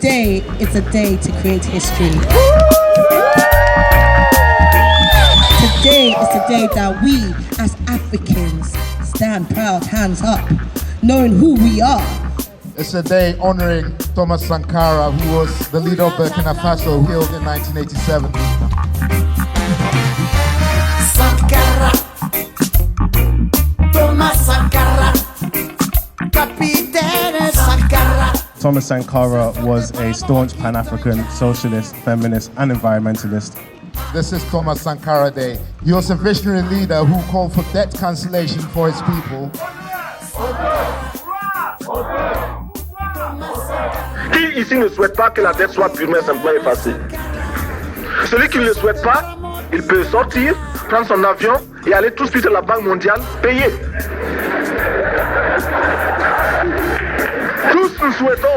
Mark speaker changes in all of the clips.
Speaker 1: Today is a day to create history. Today is the day that we, as Africans, stand proud, hands up, knowing who we are.
Speaker 2: It's a day honoring Thomas Sankara, who was the leader of Burkina Faso, killed in 1987.
Speaker 3: Sankara, Thomas Sankara, Capitaine Sankara.
Speaker 4: Thomas Sankara was a staunch Pan-African socialist, feminist, and environmentalist.
Speaker 2: This is Thomas Sankara Day. He was a visionary leader who called for debt cancellation for his people.
Speaker 5: Qui ici ne souhaite pas que la dette soit purement et simplement effacée? Celui qui ne le souhaite pas, il peut sortir, prendre son avion et aller tout de suite à la Banque mondiale payer. Tous nous souhaitons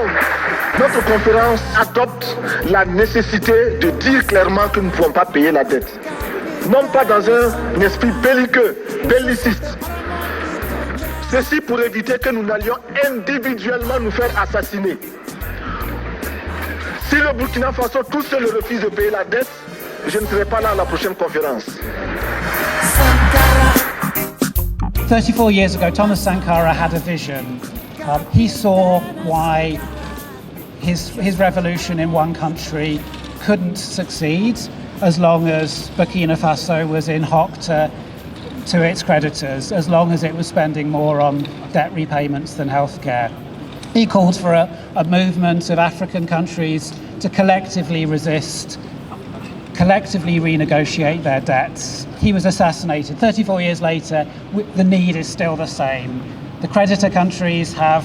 Speaker 5: que notre conférence adopte la nécessité de dire clairement que nous ne pouvons pas payer la dette. Non pas dans un esprit belliqueux, belliciste. Ceci pour éviter que nous n'allions individuellement nous faire assassiner. Si le Burkina Faso tout seul refuse de payer la dette, je ne serai pas là à la prochaine conférence.
Speaker 6: 34 years ago, Thomas Sankara had a vision. He saw why his revolution in one country couldn't succeed as long as Burkina Faso was in hock to its creditors, as long as it was spending more on debt repayments than healthcare. He called for a movement of African countries to collectively resist, collectively renegotiate their debts. He was assassinated. 34 years later, the need is still the same. The creditor countries have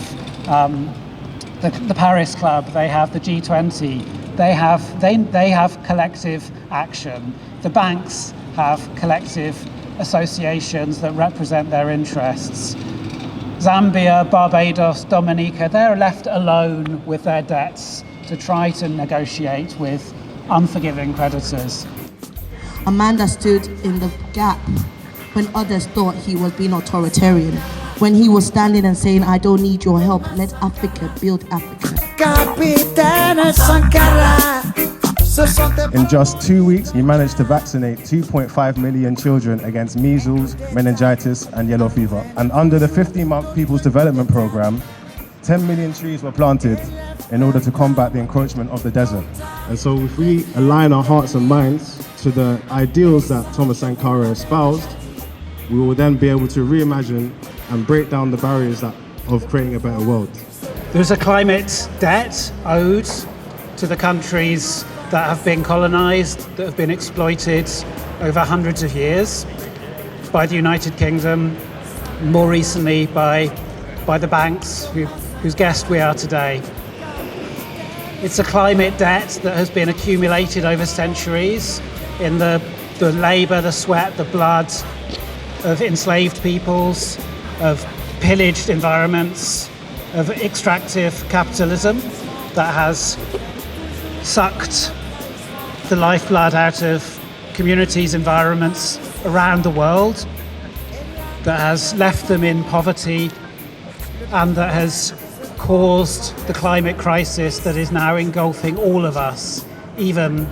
Speaker 6: the Paris Club, they have the G20, they have collective action. The banks have collective associations that represent their interests. Zambia, Barbados, Dominica, they're left alone with their debts to try to negotiate with unforgiving creditors.
Speaker 1: A man that stood in the gap when others thought he was being authoritarian. When he was standing and saying, I don't need your help, let Africa build Africa.
Speaker 3: Capitaine Sankara.
Speaker 4: In just 2 weeks, he managed to vaccinate 2.5 million children against measles, meningitis, and yellow fever. And under the 15-month People's Development Programme, 10 million trees were planted in order to combat the encroachment of the desert. And so if we align our hearts and minds to the ideals that Thomas Sankara espoused, we will then be able to reimagine and break down the barriers of creating a better world.
Speaker 6: There's a climate debt owed to the countries that have been colonized, that have been exploited over hundreds of years by the United Kingdom, more recently by the banks whose guest we are today. It's a climate debt that has been accumulated over centuries in the labour, the sweat, the blood of enslaved peoples, of pillaged environments, of extractive capitalism that has sucked the lifeblood out of communities, environments around the world, that has left them in poverty, and that has caused the climate crisis that is now engulfing all of us, even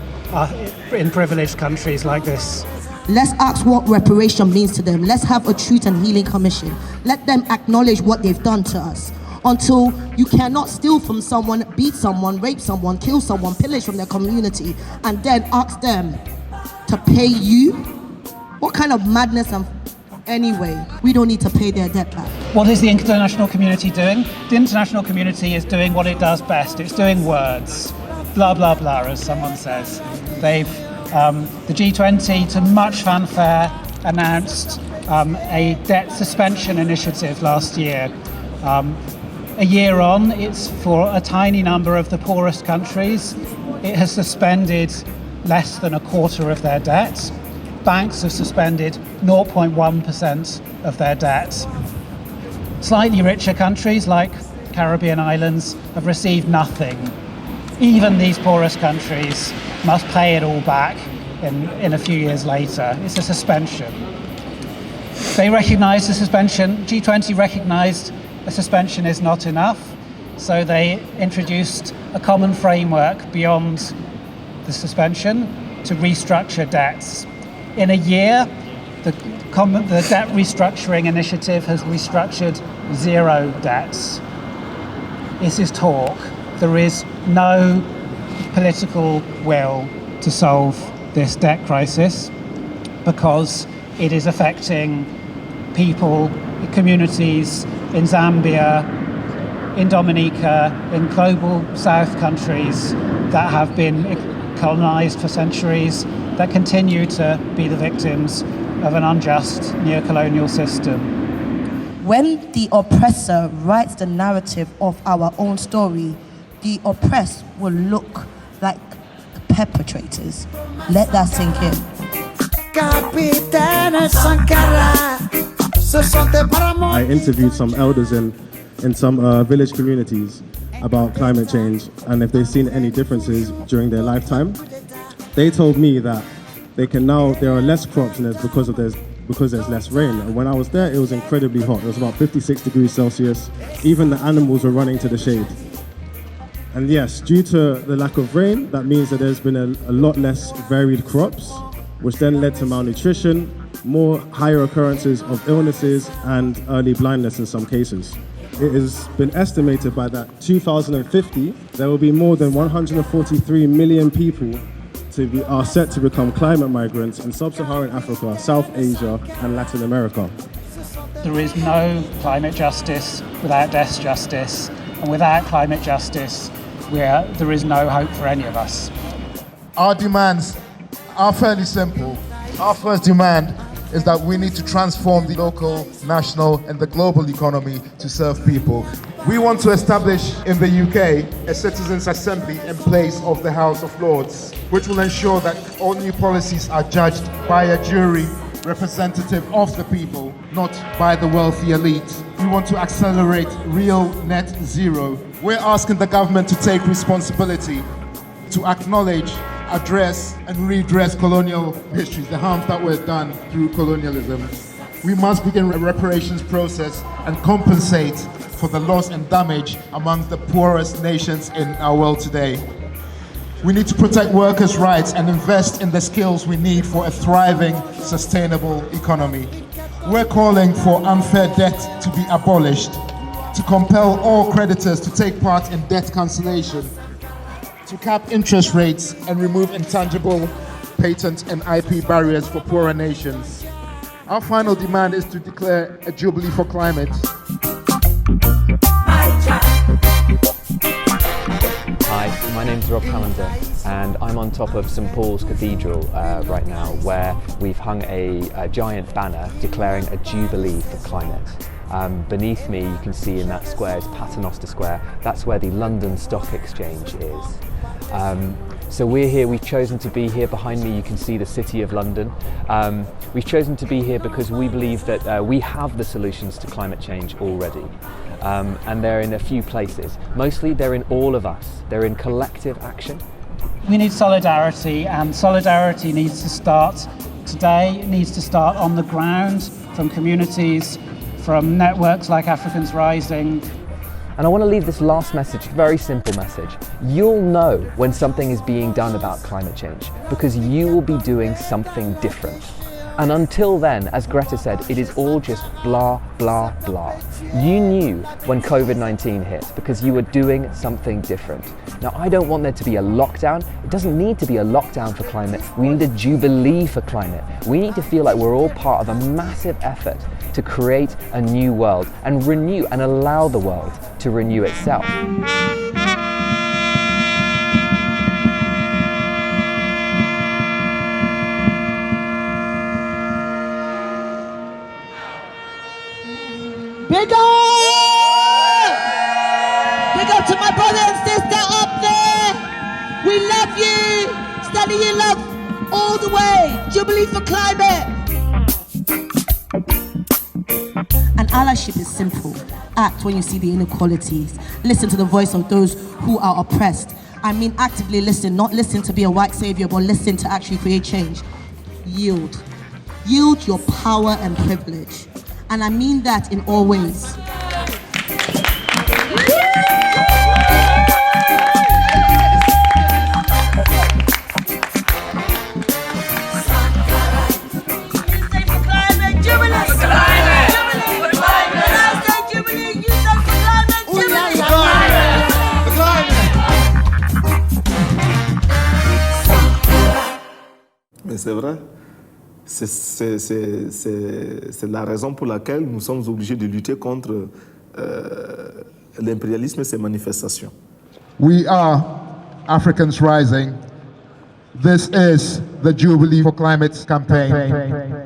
Speaker 6: in privileged countries like this.
Speaker 1: Let's ask what reparation means to them. Let's have a Truth and Healing Commission. Let them acknowledge what they've done to us. Until you cannot steal from someone, beat someone, rape someone, kill someone, pillage from their community, and then ask them to pay you? What kind of madness? Anyway, we don't need to pay their debt back.
Speaker 6: What is the international community doing? The international community is doing what it does best. It's doing words. Blah, blah, blah, as someone says. They've, the G20, to much fanfare, announced a debt suspension initiative last year. A year on, it's for a tiny number of the poorest countries. It has suspended less than a quarter of their debt. Banks have suspended 0.1% of their debt. Slightly richer countries like Caribbean islands have received nothing. Even these poorest countries must pay it all back in a few years later. It's a suspension. They recognise the suspension. G20 recognised a suspension is not enough. So they introduced a common framework beyond the suspension to restructure debts. In a year, the debt restructuring initiative has restructured 0 debts. This is talk. There is no political will to solve this debt crisis because it is affecting people, communities in Zambia, in Dominica, in global south countries that have been colonized for centuries, that continue to be the victims of an unjust neo-colonial system.
Speaker 1: When the oppressor writes the narrative of our own story, the oppressed will look like the perpetrators. Let that sink in.
Speaker 3: Capitana Sankara, ce sont des paramo.
Speaker 4: I interviewed some elders in some village communities about climate change and if they've seen any differences during their lifetime. They told me that there are less crops and it's because there's less rain. And when I was there, it was incredibly hot. It was about 56 degrees Celsius. Even the animals were running to the shade. And yes, due to the lack of rain, that means that there's been a lot less varied crops, which then led to malnutrition, more higher occurrences of illnesses and early blindness in some cases. It has been estimated by that 2050, there will be more than 143 million people are set to become climate migrants in sub-Saharan Africa, South Asia and Latin America.
Speaker 6: There is no climate justice without death justice, and without climate justice, there is no hope for any of us.
Speaker 2: Our demands are fairly simple. Our first demand is that we need to transform the local, national and the global economy to serve people. We want to establish in the UK a citizens' assembly in place of the House of Lords, which will ensure that all new policies are judged by a jury representative of the people, not by the wealthy elite. We want to accelerate real net zero. We're asking the government to take responsibility, to acknowledge, address and redress colonial history, the harms that were done through colonialism. We must begin a reparations process and compensate for the loss and damage among the poorest nations in our world today. We need to protect workers' rights and invest in the skills we need for a thriving, sustainable economy. We're calling for unfair debt to be abolished, to compel all creditors to take part in debt cancellation, to cap interest rates and remove intangible patent and IP barriers for poorer nations. Our final demand is to declare a Jubilee for Climate.
Speaker 7: Hi, my name's Rob Callender and I'm on top of St Paul's Cathedral right now, where we've hung a giant banner declaring a Jubilee for Climate. Beneath me you can see in that square is Paternoster Square. That's where the London Stock Exchange is. So we're here, we've chosen to be here. Behind me you can see the City of London. We've chosen to be here because we believe that we have the solutions to climate change already. And they're in a few places. Mostly they're in all of us. They're in collective action.
Speaker 6: We need solidarity, and solidarity needs to start today. It needs to start on the ground, from communities, from networks like Africans Rising.
Speaker 7: And I want to leave this last message, very simple message. You'll know when something is being done about climate change because you will be doing something different. And until then, as Greta said, it is all just blah, blah, blah. You knew when COVID-19 hit because you were doing something different. Now, I don't want there to be a lockdown. It doesn't need to be a lockdown for climate. We need a Jubilee for climate. We need to feel like we're all part of a massive effort to create a new world and renew and allow the world to renew itself.
Speaker 1: Big up! Big up to my brother and sister up there. We love you. Standing in love all the way. Jubilee for Climate. And allyship is simple. Act when you see the inequalities. Listen to the voice of those who are oppressed. I mean actively listen, not listen to be a white savior, but listen to actually create change. Yield. Yield your power and privilege. And I mean that in all ways.
Speaker 8: Mais c'est vrai. C'est la raison pour laquelle nous sommes obligés de lutter contre l'impérialisme et ses manifestations.
Speaker 2: We are Africans rising. This is the Jubilee for Climate campaign.